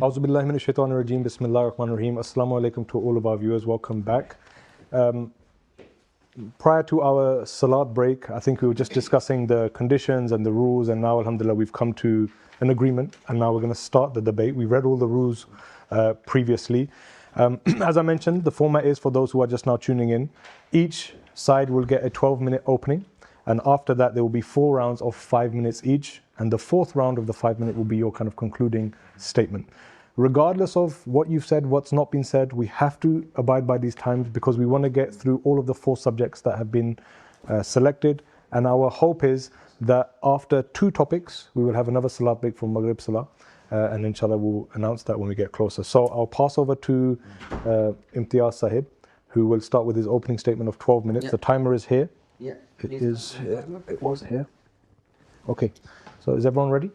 Auzu billahi minash shaitanir rajeem. Bismillahir Rahmanir Rahim. Assalamu alaikum to all of our viewers. Welcome back. Prior to our salat break, I think we were just discussing the conditions and the rules, and now alhamdulillah we've come to an agreement, and now we're going to start the debate. We read all the rules previously. As I mentioned, the format is, for those who are just now tuning in, each side will get a 12-minute opening, and after that there will be 4 rounds of 5 minutes each, and the 4th round of the 5 minute will be your kind of concluding statement. Regardless of what you've said, what's not been said, we have to abide by these times because we want to get through all of the 4 subjects that have been selected. And our hope is that after 2 topics, we will have another salat break for Maghrib Salah. And inshallah, we'll announce that when we get closer. So I'll pass over to Imtiaz Sahib, who will start with his opening statement of 12 minutes. Yeah. The timer is here. Yeah. It is here. It was here. Okay. So is everyone ready?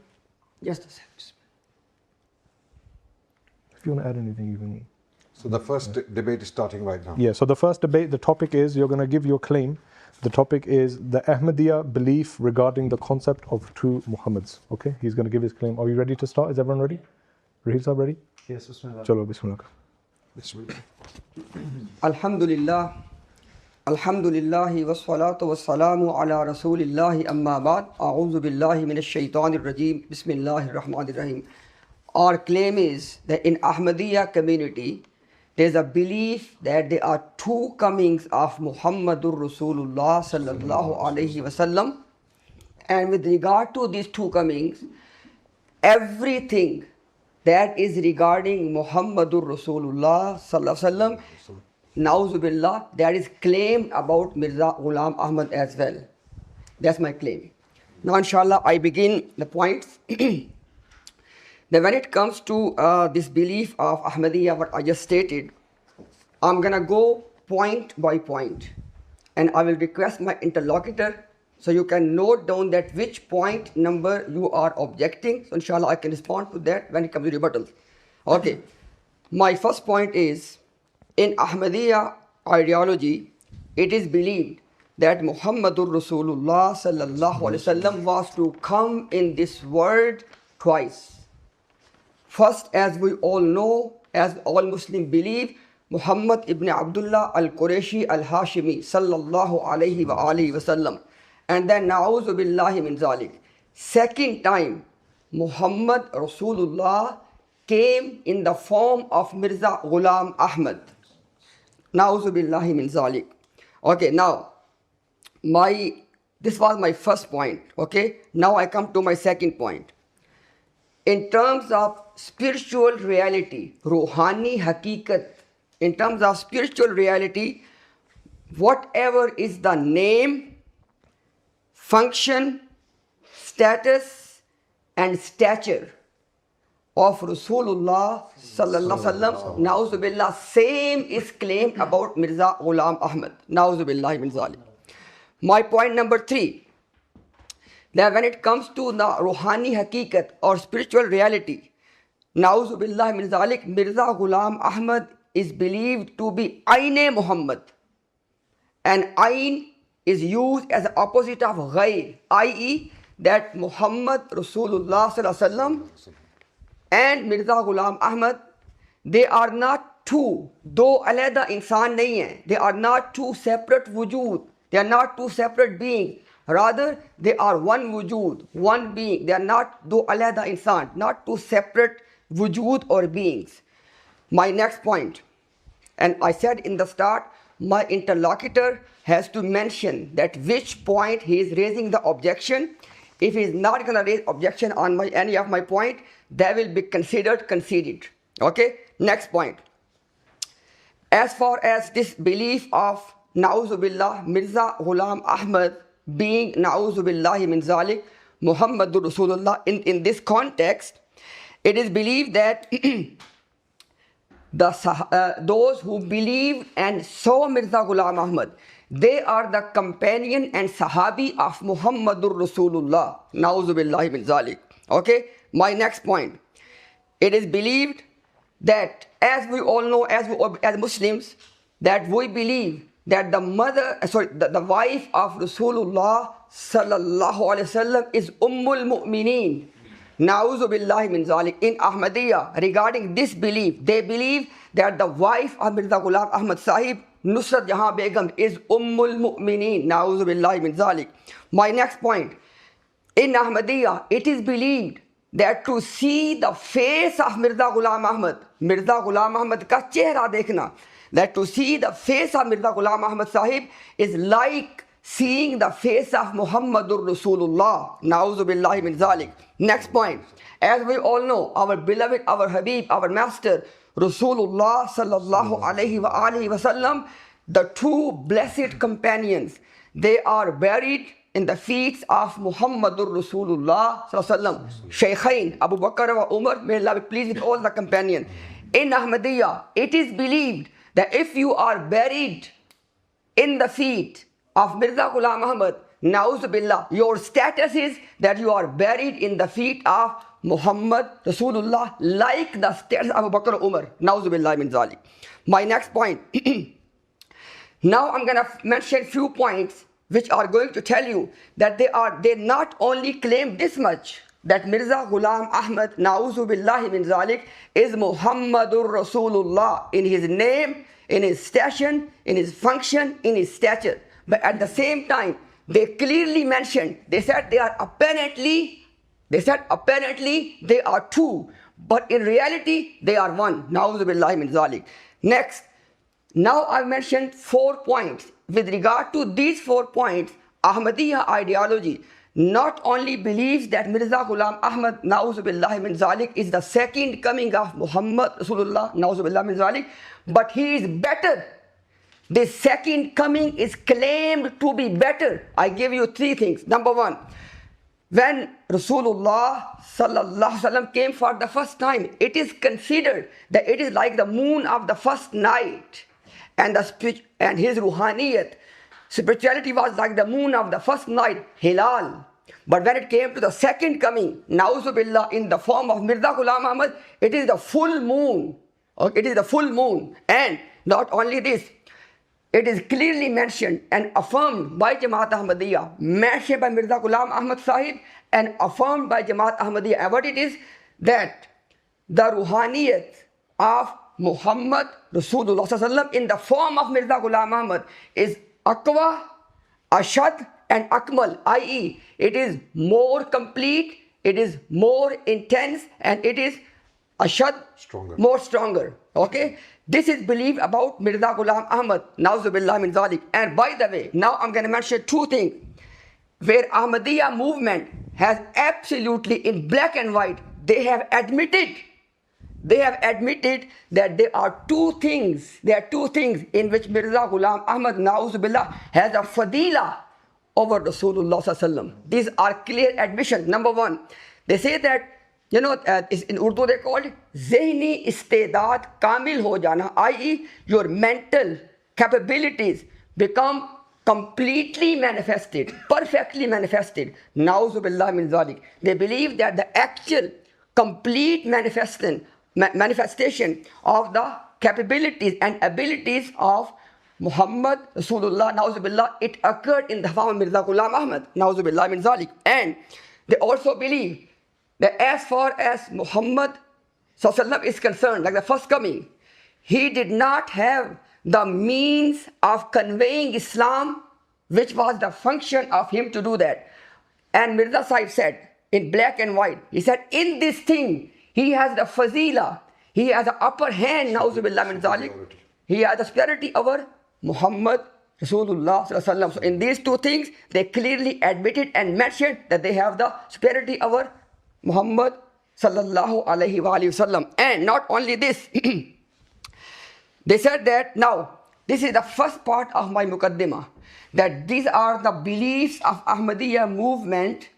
Yes. If you want to add anything, you can. So the first debate is starting right now. Yeah, so the first debate, the topic is, you're going to give your claim. The topic is the Ahmadiyya belief regarding the concept of 2 Muhammads. Okay, he's going to give his claim. Are you ready to start? Is everyone ready? Raheel Sahib ready? Yes, Bismillah. Chalo, Bismillah. Bismillah. Alhamdulillah. Alhamdulillahi wassalatu wassalamu ala rasulillahi amma ba'd. A'udhu billahi minash shaitanir rajeem. Bismillahir rahmanir rahim. Our claim is that in Ahmadiyya community, there is a belief that there are 2 comings of Muhammadur Rasulullah sallallahu alaihi wasallam, and with regard to these 2 comings, everything that is regarding Muhammadur Rasulullah sallallahu alaihi wasallam, Nauzubillah, that is claimed about Mirza Ghulam Ahmad as well. That's my claim. Now inshallah I begin the points. Now when it comes to this belief of Ahmadiyya, what I just stated, I'm going to go point by point, and I will request my interlocutor so you can note down that which point number you are objecting. So inshallah I can respond to that when it comes to rebuttal. Okay, my first point is, in Ahmadiyya ideology, it is believed that Muhammadur Rasulullah sallallahu alaihi wasallam was to come in this world twice. First, as we all know, as all Muslims believe, Muhammad ibn Abdullah al-Qurayshi al-Hashimi sallallahu alayhi wa alihi wasallam. And then na'udhu billahi min zalik. Second time, Muhammad Rasulullah came in the form of Mirza Ghulam Ahmad. Na'udhu billahi min zalik. Okay, now, this was my first point. Okay, now I come to my second point. In terms of spiritual reality, Ruhani Hakikat, in terms of spiritual reality, whatever is the name, function, status, and stature of Rasulullah sallallahu alaihi wasallam, na'uzubillah, same is claimed about Mirza Ghulam Ahmad. Na'uzubillah min zalik. My point number 3. That when it comes to the Ruhani Hakikat or spiritual reality, Na'udhu billahi min zalik, Mirza Ghulam Ahmad is believed to be Aine Muhammad. And Ain is used as the opposite of Ghair, i.e. that Muhammad Rasulullah sallallahu alaihi wasallam and Mirza Ghulam Ahmad, they are not 2, though alayda insan nahi hai. They are not 2 separate wujud. They are not 2 separate beings. Rather, they are one wujud, one being. They are not do alayda insan, not 2 separate wujud or beings. My next point, and I said in the start, my interlocutor has to mention that which point he is raising the objection. If he is not going to raise objection on any of my point, that will be considered conceded. Okay, next point. As far as this belief of Na'uzubillah, Mirza Ghulam Ahmad being Na'uzubillahi min zalik, Muhammadur Rasulullah, in this context, it is believed that those who believe and saw Mirza Ghulam Ahmad, they are the companion and sahabi of Muhammadur Rasulullah. Na'uzubillahi min zalik. Okay, my next point. It is believed that, as we all know, as Muslims, that we believe that the wife of Rasulullah sallallahu alaihi wasallam is Ummul Mu'mineen. Na'uzu billahi min zalik. In Ahmadiyya, regarding this belief, they believe that the wife of Mirza Ghulam Ahmad Sahib, Nusrat Jahan Begum, is Ummul Mu'mineen. Na'uzu billahi min zalik. My next point. In Ahmadiyya, it is believed that to see the face of Mirza Ghulam Ahmad ka chehra dekhna, that to see the face of Mirza Ghulam Ahmad Sahib is like seeing the face of Muhammadur Rasulullah. Na'uzu billahi min zalik. Next point. As we all know, our beloved, our Habib, our master, Rasulullah sallallahu alayhi wa alihi wa sallam, the two blessed companions, they are buried in the feet of Muhammadur Rasulullah sallallahu alayhi wa sallam. Shaykhain, Abu Bakr wa Umar, may Allah be pleased with all the companions. In Ahmadiyya, it is believed that if you are buried in the feet of Mirza Ghulam Ahmad, Na'uz Billah, your status is that you are buried in the feet of Muhammad Rasulullah, like the status of Abu Bakr Umar. Na'uz Billah min zalik. My next point. Now I'm going to mention few points which are going to tell you that they not only claim this much, that Mirza Ghulam Ahmad, Na'uzu billahi min zalik, is Muhammadur Rasulullah in his name, in his station, in his function, in his stature. But at the same time, they clearly mentioned, they said apparently they are two, but in reality they are one. Na'uzu billahi min zalik. Next, now I've mentioned 4 points. With regard to these 4 points, Ahmadiyya ideology not only believes that Mirza Ghulam Ahmad, Na'uzu billahi min zalik, is the second coming of Muhammad Rasulullah, Na'uzu billahi min zalik, but he is better. The second coming is claimed to be better. I give you 3 things. Number 1, when Rasulullah sallallahu alaihi wasallam came for the first time, it is considered that it is like the moon of the first night, and his ruhaniyat, spirituality was like the moon of the first night, hilal. But when it came to the second coming, Na'uzu billah, in the form of Mirza Ghulam Ahmad, it is the full moon. It is the full moon. And not only this, it is clearly mentioned and affirmed by Jamaat Ahmadiyya, mentioned by Mirza Ghulam Ahmad Sahib and affirmed by Jamaat Ahmadiyya. And what it is, that the ruhaniyat of Muhammad Rasulullah sallallahu in the form of Mirza Ghulam Ahmad is Aqwa, Ashad and Akmal, i.e. it is more complete, it is more intense, and it is Ashad, more stronger. Okay? This is believed about Mirza Ghulam Ahmad, Na'uzu billah min zalik. And by the way, now I'm going to mention 2 things where Ahmadiyya movement has absolutely, in black and white, they have admitted that there are 2 things in which Mirza Ghulam Ahmad, Na'uzu billah, has a fadila over Rasulullah sallallahu alaihi wasallam. These are clear admissions. Number 1, they say that, in Urdu they call it Zehni Istedad Kamil ho jana, i.e. your mental capabilities become completely manifested, perfectly manifested. Na'uzu billah min zalik. They believe that the actual complete manifestation of the capabilities and abilities of Muhammad Rasulullah, Na'uzu billah, it occurred in the form of Mirza Ghulam Ahmad, Na'uzu billah min zalik. And they also believe that as far as Muhammad sallallahu is concerned, like the first coming, he did not have the means of conveying Islam, which was the function of him to do that. And Mirza Sahib said, in black and white, he said, in this thing, he has the fazila, he has the upper hand, Na'uzu billah min zalik. He has the superiority over Muhammad Rasulullah sallallahu alaihi wasallam. So in these 2 things, they clearly admitted and mentioned that they have the superiority over Muhammad sallallahu alaihi wasallam. And not only this, they said that, now, this is the first part of my muqaddimah, that these are the beliefs of Ahmadiyya movement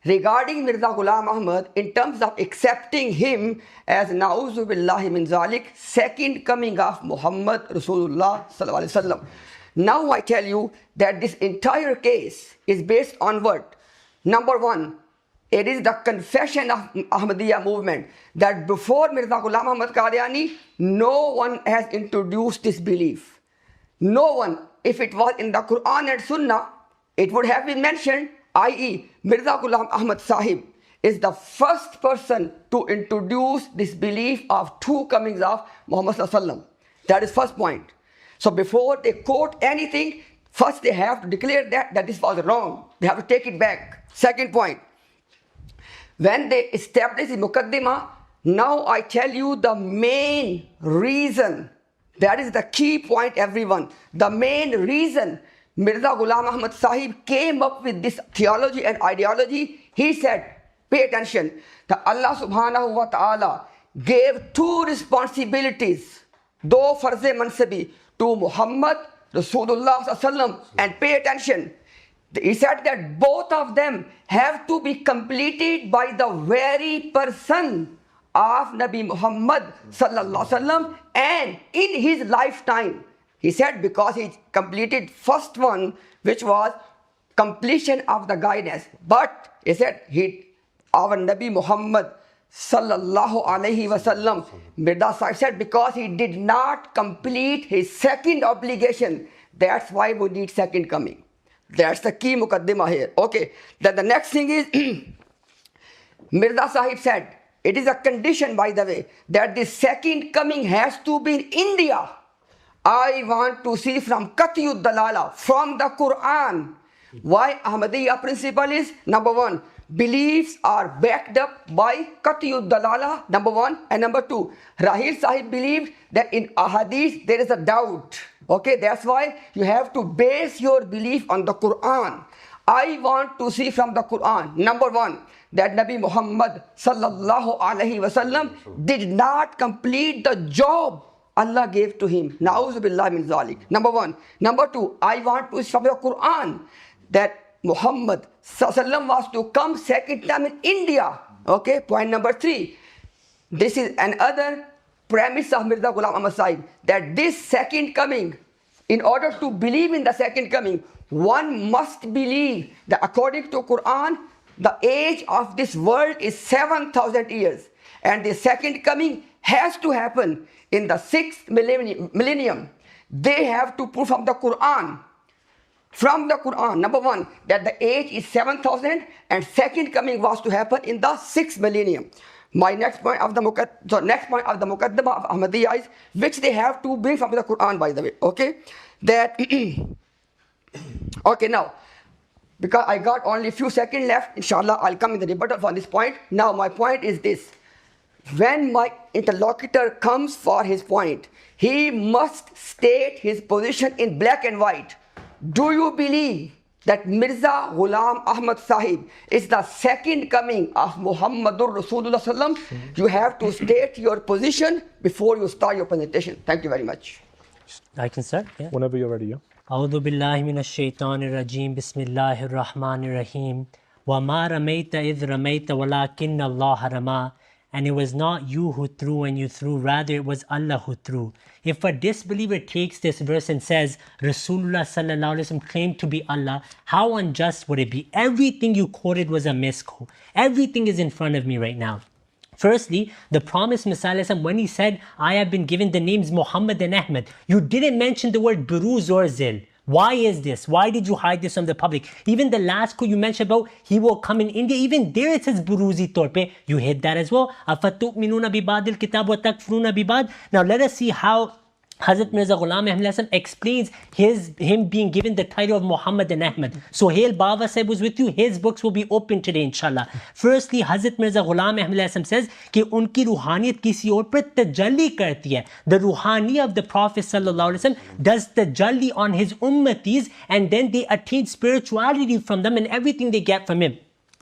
regarding Mirza Ghulam Ahmad in terms of accepting him as Na'uzu billahi min zalik, second coming of Muhammad Rasulullah sallallahu alaihi wasallam. Now I tell you that this entire case is based on what? Number 1, it is the confession of Ahmadiyya movement that before Mirza Ghulam Ahmad Qadiani, no one has introduced this belief. No one. If it was in the Quran and Sunnah, it would have been mentioned, i.e. Mirza Ghulam Ahmad Sahib is the first person to introduce this belief of two comings of Muhammad sallallahu alaihi wasallam. That is first point. So before they quote anything, first they have to declare that this was wrong. They have to take it back. Second point, when they establish the Muqaddimah, now I tell you the main reason. That is the key point, everyone. The main reason Mirza Ghulam Ahmad Sahib came up with this theology and ideology, he said, pay attention, that Allah subhanahu wa ta'ala gave two responsibilities, do farz-e mansabi, to Muhammad Rasulullah sallallahu alaihi wasallam, and pay attention. He said that both of them have to be completed by the very person of Nabi Muhammad sallallahu alaihi wasallam, and in his lifetime. He said because he completed first one, which was completion of the guidance. But he said our Nabi Muhammad sallallahu alaihi wasallam, Mirza Sahib said, because he did not complete his second obligation, that's why we need second coming. That's the key muqaddimah here. Okay, then the next thing is Mirza Sahib said, it is a condition, by the way, that the second coming has to be in India. I want to see from Qat'iyud Dalala, from the Quran. Why Ahmadiyya principle is, number one, beliefs are backed up by Qat'iyud Dalala, number one. And number two, Rahil Sahib believed that in Ahadith there is a doubt. Okay, that's why you have to base your belief on the Quran. I want to see from the Quran, number one, that Nabi Muhammad sallallahu alaihi wasallam did not complete the job Allah gave to him. Na'udhu billahi min zalik. Number one. Number two, I want to see from the Quran that Muhammad sallallahu alaihi wasallam was to come second time in India. Okay, point number three. This is another premise of Mirza Ghulam Ahmad Sahib, that this second coming, in order to believe in the second coming, one must believe that according to Quran, the age of this world is 7,000 years. And the second coming has to happen in the 6th millennium. They have to prove from the Quran. From the Quran, number one, that the age is 7,000 and second coming was to happen in the 6th millennium. My next point of the Muqaddimah of Ahmadiyya is, which they have to bring from the Quran, by the way. Okay, that okay, now because I got only a few seconds left, inshallah I'll come in the rebuttal for this point. Now my point is this: when my interlocutor comes for his point, he must state his position in black and white. Do you believe that Mirza Ghulam Ahmad Sahib is the second coming of Muhammadur Rasulullah sallam? You have to state your position before you start your presentation. Thank you very much. I can start, yeah. Whenever you're ready, yeah. أعوذ بالله من الشيطان الرجيم بسم الله الرحمن الرحيم وما رميت إذ رميت ولكن الله رمى. And it was not you who threw when you threw, rather it was Allah who threw. If a disbeliever takes this verse and says Rasulullah sallallahu alaihi wasallam claimed to be Allah, how unjust would it be? Everything you quoted was a misquote. Everything is in front of me right now. Firstly, the promised Messiah, when he said, I have been given the names Muhammad and Ahmad, you didn't mention the word Buruz or Zil. Why is this? Why did you hide this from the public? Even the last quote you mentioned about he will come in India, even there it says Buruzi Torpe. You hid that as well. أَفَتُؤْمِنُونَ بِبَعْدِ الْكِتَابِ وَتَكْفُرُونَ بِبَعْدِ. Now let us see how Hazrat Mirza Ghulam Ahmad explains him being given the title of Muhammad and Ahmad. Sohail Baba Sahib was with you. His books will be open today, inshallah. Firstly, Hazrat Mirza Ghulam Ahmad says कि उनकी रूहानियत किसी और पर तजल्ली करती है. The ruhani of the Prophet sallallahu alaihi wasallam does tajalli on his ummatis, and then they attain spirituality from them and everything they get from him.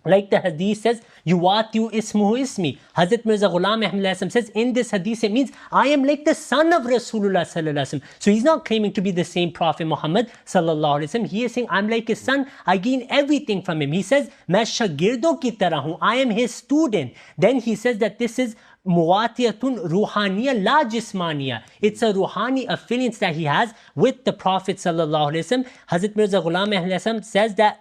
Like the hadith says, Yuwatiyu ismuhu ismi. Hazrat Mirza Ghulam Ahmad says, in this hadith it means, I am like the son of Rasulullah sallallahu alaihi wasallam. So he's not claiming to be the same Prophet Muhammad sallallahu alaihi wasallam. He is saying, I'm like his son, I gain everything from him. He says, Main shagirdo ki tarah hu, I am his student. Then he says that this is Muwatiyatun ruhaniya la jismaniya. It's a ruhani affiliance that he has with the Prophet sallallahu alaihi wasallam. Hazrat Mirza Ghulam Ahmad says that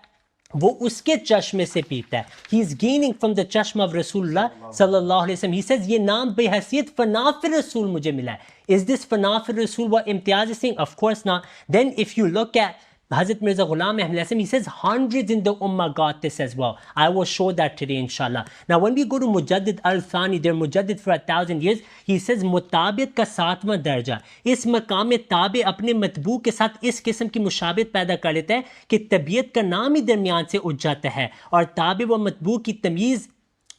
وہ اس کے چشمے سے پیتا ہے. He is gaining from the chashma of Rasulullah sallallahu alayhi wa sallam. He says یہ نام بے حیثیت فنا فی رسول مجھے ملا ہے. Is this فنا فی رسول what Imtiaz is saying? Of course not. Then if you look at Hazrat Mirza Ghulam Ahmad Hasan, he says hundreds in the ummah got this as well. I will show that today inshallah. Now when we go to Mujaddid al-Thani, they're Mujaddid for 1,000 years, he says मुताबित का 7वां दर्जा इस मकाम ताबे अपने मतबू के साथ इस किस्म की मुशाबित पैदा कर लेता है कि तबीयत का नाम ही दरमियान से उठ जाता है और ताबे व मतबू की तमीज़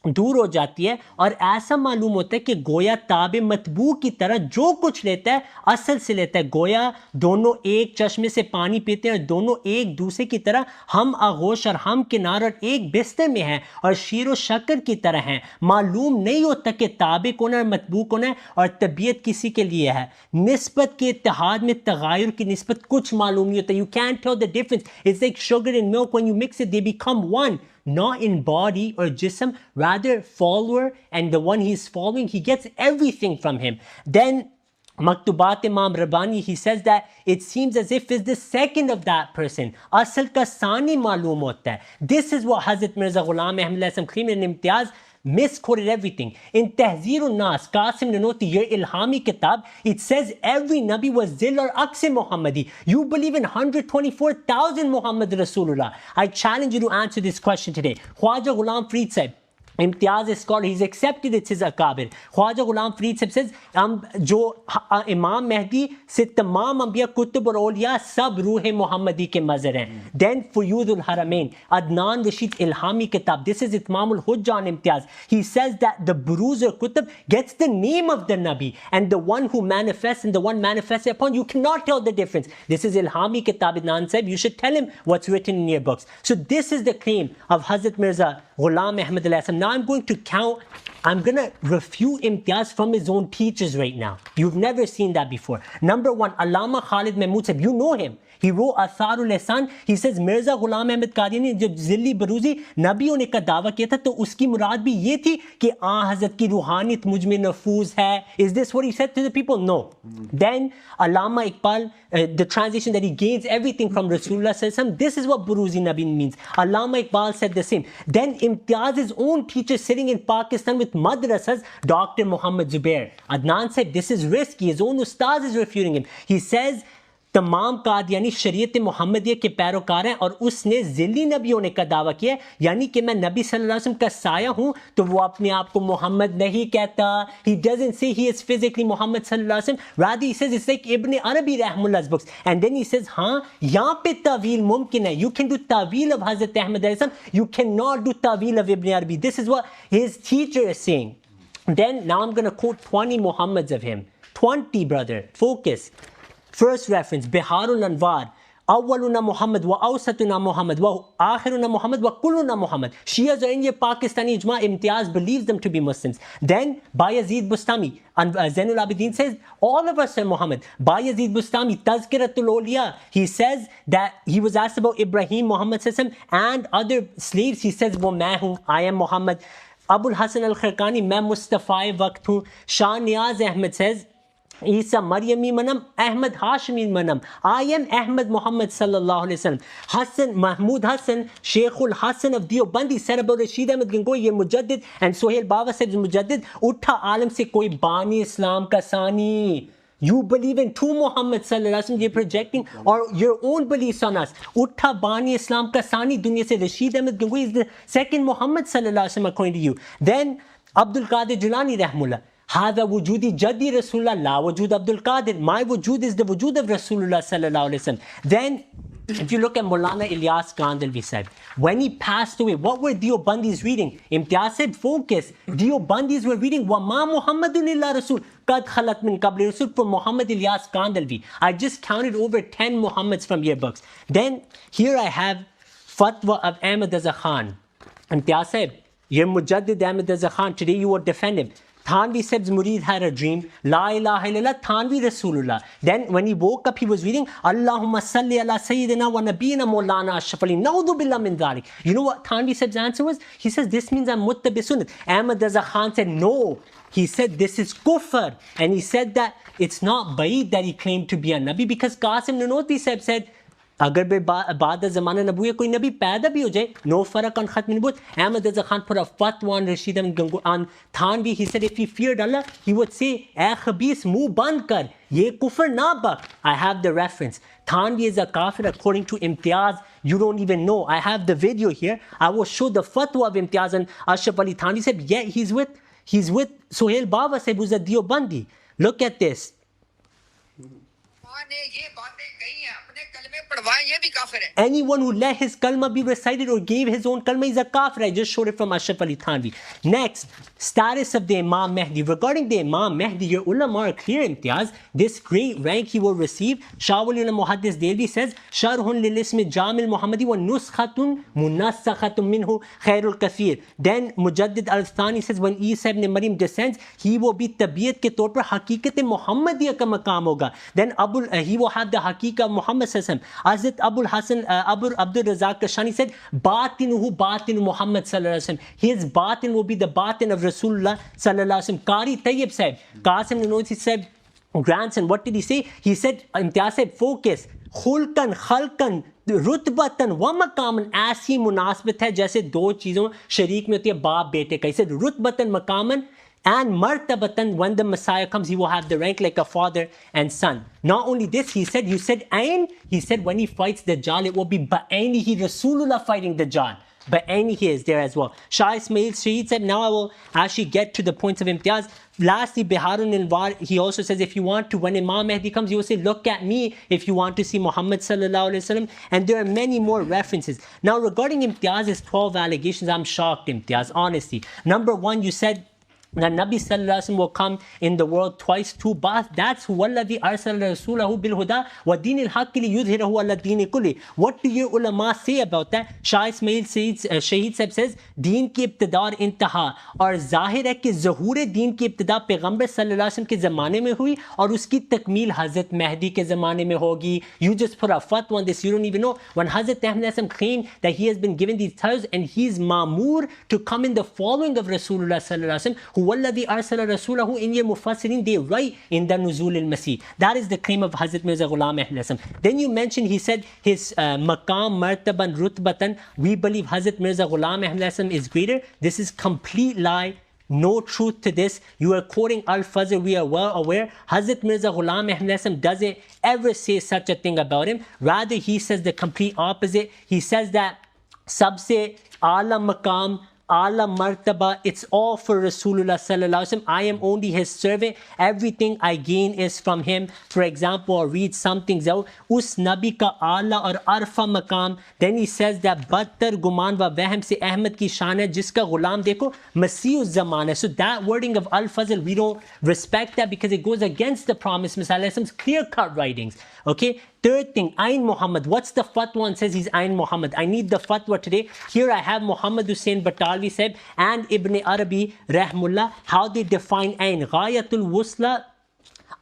दूर हो जाती है और ऐसा मालूम होता है कि गोया ताबे मतबू की तरह जो कुछ लेता है असल से लेता है, गोया दोनों एक चश्मे से पानी पीते हैं और दोनों एक दूसरे की तरह हम आगोश और हम किनार और एक बिस्तर में हैं और शीर व शक्कर की तरह हैं। मालूम नहीं होता कि ताबे कौन है और मतबू कौन है और तबीयत किसी के लिए है। निस्बत के इत्तेहाद में तगायुर की निस्बत कुछ मालूम नहीं होता। You can tell the difference. It's like sugar in milk, when you mix it they become one, not in body or jism, rather follower, and the one he's following, he gets everything from him. Then Maktubat Imam Rabbani, he says that it seems as if it's the second of that person. Asal ka sani maloom hota hai. This is what Hazrat Mirza Ghulam Ahmad Hasan claimed in Imtiaz, misquoted everything. In Tahzirun Nas, Qasim Nanoti, your Ilhami Kitab, it says every Nabi was Zil or Aqse Muhammadi. You believe in 124,000 Muhammad Rasulullah. I challenge you to answer this question today. Khwaja Ghulam Farid said, Imtiaz scholar, he's accepted it's his akabir. خواجہ غلام فرید صاحب says جو امام مہدی سے تمام انبیاء کتب اور اولیاء سب روح محمدی کے مظہر ہیں. Then فیوض الحرمین, عدنان رشید الہامی کتاب, this is اتمام Hijjah on Imtiaz. He says that the Buruz or Kutub gets the name of the Nabi and the one who manifests and the one manifested upon, you cannot tell the difference. This is Ilhami Kitab Adnan Sahib, you should tell him what's written in your books. So this is the claim of Hazrat Mirza Ghulam Ahmad Hasan. Now I'm going to count, I'm going to refute Imtiaz from his own teachers right now. You've never seen that before. Number one, Allama Khalid Mahmood Sahib, you know him. He wrote Atharul Ihsan. He says Mirza Ghulam Ahmad Qadiani jab Zilli Baruzi Nabi hone ka dawa kiya tha, to uski murad bhi ye thi ki Hazrat ki ruhaniyat mujh mein nafuz hai. Is this what he said to the people? No. Then Allama Iqbal, the translation that he gains everything from Rasulullah sallallahu alaihi wasallam, this is what Baruzi Nabi means. Allama Iqbal said the same. Then Imtiaz's own teacher sitting in Pakistan with madrasas, Dr. Muhammad Zubair. Adnan said this is risky. His own ustaz is refuting him. He says تمام قادیانی شریعت محمدیہ کے پیروکار ہیں اور اس نے ذلی نبی ہونے کا دعویٰ کیا ہے, یعنی کہ میں نبی صلی اللہ علیہ وسلم کا سایہ ہوں, تو وہ اپنے آپ کو محمد نہیں کہتا. He doesn't say he is physically Muhammad صلی اللہ علیہ وسلم, rather he says it's like Ibn Arabi رحم Allah's books. And then he says ہاں یہاں پہ تعویل ممکن ہے. You can do تعویل of Hazrat Ahmad علیہ السلام, you cannot do تعویل of Ibn Arabi. This is what his teacher is saying. Then now I'm going to quote 20 Muhammads of him. 20, brother, focus. First reference, Biharul Anwar, Awwaluna Muhammad wa Awsatuna Muhammad wa Akhiruna Muhammad wa Kulluna Muhammad. Shias are in your Pakistani Ijma, Imtiaz believes them to be Muslims. Then Bayazid Bustami, and Zainul Abidin says, all of us are Muhammad. Bayazid Bustami, Tazkiratul Awliya, he says that he was asked about Ibrahim, Muhammad and other slaves. He says, wo main hu, I am Muhammad. Abul Hasan al-Kharqani, main Mustafa waqt hu. Shah Niyaz Ahmed says, Isa Maryami Manam, Ahmad Hashimi Manam, I am Ahmad Muhammad sallallahu alayhi wasallam. Hassan Mahmud Hassan, Sheikhul Hassan of Deobandi said about Rashid Ahmad Gangohi, ye Mujaddid, and Sohail Baba said Mujaddid, Utha alam se koi bani Islam ka sani. You believe in two Muhammad sallallahu alayhi wasallam, you're projecting or your own beliefs on us. Utha bani Islam ka sani, dunya se Rashid Ahmad Gangohi is the second Muhammad sallallahu alayhi wasallam according to you. Then Abdul Qadir Jilani rahmullah, هذا وجودي جدي رسول الله لا وجود عبد القادر. My wujud is the wujud of Rasulullah sallallahu alaihi wasallam. Then if you look at Maulana Ilyas Kandalvi said, when he passed away, what were Deobandis reading? Imtiaz said, focus. Deobandis were reading وَمَا مُحَمَّدٌ إِلَّا رَسُولٌ قَدْ خَلَتْ مِنْ قَبْلِ رَسُولٌ from Muhammad Ilyas Kandalvi. I just counted over 10 Muhammads from your books. Then here I have Fatwa of Ahmad Raza Khan. Imtiaz said, you're Mujaddid Ahmad Raza Khan. Today you will defend him. Thanvi Sahib's murid had a dream. La ilaha illallah, Thanvi Rasulullah. Then when he woke up, he was reading, Allahumma salli ala Sayyidina wa Nabiyina Maulana Ashraf Ali. Na'udhu billah min dhalik. You know what Thanvi Sahib's answer was? He says, this means I'm muttabi sunnat. Ahmad Raza Khan said, no. He said, this is kufr. And he said that it's not ba'id that he claimed to be a Nabi, because Qasim Nanoti Sahib said, اگر بعد زمانہ نبوت کوئی نبی پیدا بھی ہو جائے, no فرق on ختم نبوت. Ahmad Reza Khan put a fatwa on Rashid on Thanvi. He said if he feared Allah, he would say, اے خبیث منہ بند کر, یہ کفر نہ بک. I have the reference. Thanvi is a kafir according to Imtiaz. You don't even know. I have the video here. I will show the fatwa of Imtiaz, and Ashraf Ali Thanvi said, yeah, he's with Sohail Baba Sahib, who's a Deobandi. Look at this. Anyone who let his kalma be recited or gave his own kalma is a kafir. I just showed it from Ashraf Ali Thanvi. Next, status of the Imam Mahdi. Regarding the Imam Mahdi, your ulama are clear, Imtiaz. This great rank he will receive. Shah Wali Muhaddis Delvi says, Sharhun lil ismi Jamil Muhammadi wa nuskhatun munassakhatun minhu khairul kathir. Then Mujaddid al-Thani says, when Isa ibn Maryam descends, he will be tabiyat ke taur par haqiqat Muhammadiyya ka maqam hoga. Then he will have the haqiqah of Muhammad sallallahu alaihi wasallam. Hazrat Abul Hasan Abdul Razak Kashani said, Batinuhu Batinu Muhammad sallallahu alaihi wasallam. His batin will be the batin of Rasulullah sallallahu alaihi wasallam. Qari Tayyib said, Qasim Nanosi said, grandson, what did he say? He said, Imtiaz said, focus. Khulkan, khalkan, rutbatan wa maqaman, ایسی مناسبت ہے جیسے دو چیزوں شریک میں ہوتی ہے باپ بیٹے کا. He said, rutbatan maqaman and martabatan, when the Messiah comes, he will have the rank like a father and son. Not only this, he said, you said ayn, he said when he fights Dajjal, it will be ba'aynihi Rasulullah fighting Dajjal. Ba'aynihi is there as well. Shah Ismail Shaheed said, now I will actually get to the points of Imtiaz. Lastly, Biharun al-War, he also says, if you want to, when Imam Mahdi comes, you will say, look at me if you want to see Muhammad sallallahu alaihi wasallam. And there are many more references. Now, regarding Imtiaz's 12 allegations, I'm shocked, Imtiaz, honestly. Number one, you said, that Nabi sallallahu alaihi wasallam will come in the world twice, two baths. That's huwallazi arsala rasulahu bil huda wa dinil haqqi liyudhhirahu ala dini kulli. What do your ulama say about that? Shah Ismail Shaheed Sahib says, deen ki ibtida aur intaha. Aur zahir hai ki zuhur deen ki ibtida Payghambar sallallahu alaihi wasallam ke zamane mein hui aur uski takmeel Hazrat Mahdi ke zamane mein hogi. You just put a fatwa on this, you don't even know. When Hazrat Ahmad claimed that he has been given these titles and he's ma'mur to come in the following of Rasulullah sallallahu alaihi wasallam, وَالَّذِي أَرْسَلَ رَسُولَهُ, in your Mufassirin, they write in the Nuzul al-Masih. That is the claim of Hazrat Mirza Ghulam Ahmad Islam. Then you mentioned, he said, his maqam, martaban, rutbatan, we believe Hazrat Mirza Ghulam Ahmad Islam is greater. This is complete lie. No truth to this. You are quoting Al-Fazl, we are well aware. Hazrat Mirza Ghulam Ahmad Islam doesn't ever say such a thing about him. Rather, he says the complete opposite. He says that sabse ala maqam, Ala martaba, it's all for Rasulullah sallallahu alaihi wasallam. I am only his servant. Everything I gain is from him. For example, I'll read some things out. Us nabi ka ala aur arfa maqam. Then he says that battar guman wa wahm se Ahmad ki shan hai, jiska ghulam dekho Masih uz zaman hai. So that wording of Al-Fazl, we don't respect that because it goes against the promise Messiah Islam's clear-cut writings. Okay. Third thing, Ayn Muhammad. What's the fatwa and says he's Ayn Muhammad? I need the fatwa today. Here I have Muhammad Hussain Batalvi said and Ibn Arabi Rahmullah, how they define Ayn. Ghayatul Wusla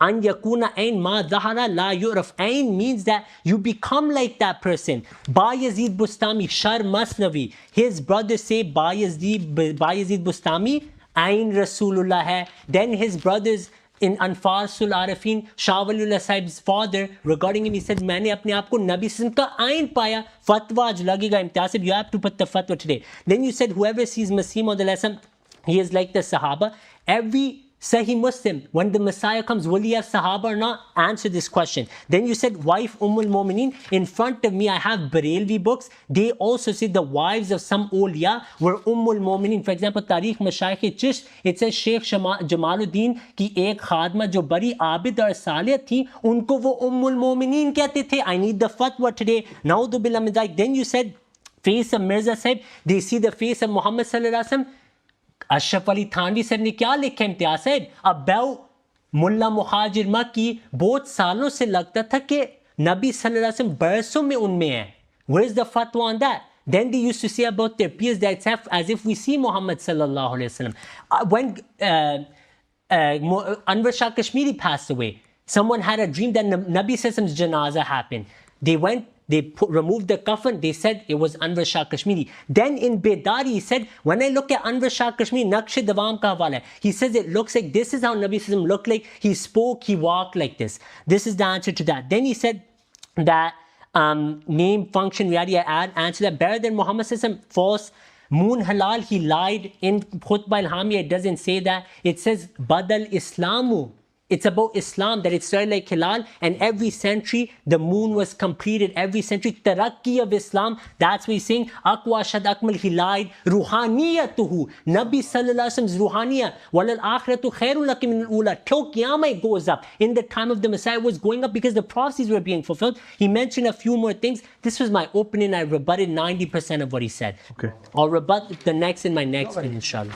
an yakuna Ayn ma dhahara la yuraf. Ayn means that you become like that person. Bayazid Bustami, Shar Masnavi. His brothers say Bayazid Bustami, Ayn Rasulullah hai. Then his brothers in Anfasul Arifin, Shah Waliullah Sahib's father, regarding him, he said, maine apne aap ko Nabi Sallam ka ayn paya. Fatwa aj lagega. Imtiaz, you have to put the fatwa today. Then you said, whoever sees Masih Maud al-Islam, he is like the Sahaba. Every Sahih Muslim, when the Messiah comes, will he have Sahaba or not? Answer this question. Then you said, wife Ummul Mu'mineen. In front of me, I have Barelvi books. They also say the wives of some awliya were Ummul Mu'mineen. For example, Tariq Mashayikh Chish, it says Sheikh Jamaluddin ki ek khadma jo bari abid aur salih thi, unko wo Ummul Mu'mineen kehte the. I need the fatwa today. Naudhu billah min dhalik. Then you said, face of Mirza Sahib, they see the face of Muhammad sallallahu alaihi wasallam. Ashraf Ali Thanvi sir نے کیا لکھا امتیاز صاحب؟ ابو ملا مہاجر مکی بہت سالوں سے لگتا تھا کہ نبی صلی اللہ علیہ وسلم برسوں میں ان میں ہیں. Where is the fatwa on that? Then they used to say about their peers that it's as if we see Muhammad sallallahu alaihi wasallam. When Anwar Shah Kashmiri passed away, someone had a dream that Nabi Sallallahu janazah happened. They went, removed the coffin, they said it was Anwar Shah Kashmiri. Then in Bedari, he said, when I look at Anwar Shah Kashmiri, Naqsh Dawam ka hawala hai, he says it looks like this is how Nabi Sallallahu looked like. He spoke, he walked like this. This is the answer to that. Then he said that name, function, reality, answer that. Better than Muhammad Sallallahu Alaihi Wasallam, false. Moon halal, he lied in Khutbah al-Hamiyah. It doesn't say that. It says Badal Islamu. It's about Islam, that it started like halal, and every century the moon was completed. Every century, tarakki of Islam. That's what he's saying. Aqwa shad akmal, he lied. Ruhaniyatuhu, Nabi Sallallahu Alaihi Wasallam's ruhaniyah. Walal akhiratu khairul laki min al-ula. Till Qiyamah it goes up. In the time of the Messiah it was going up because the prophecies were being fulfilled. He mentioned a few more things. This was my opening. I rebutted 90% of what he said. Okay. I'll rebut the next in my next one, inshallah.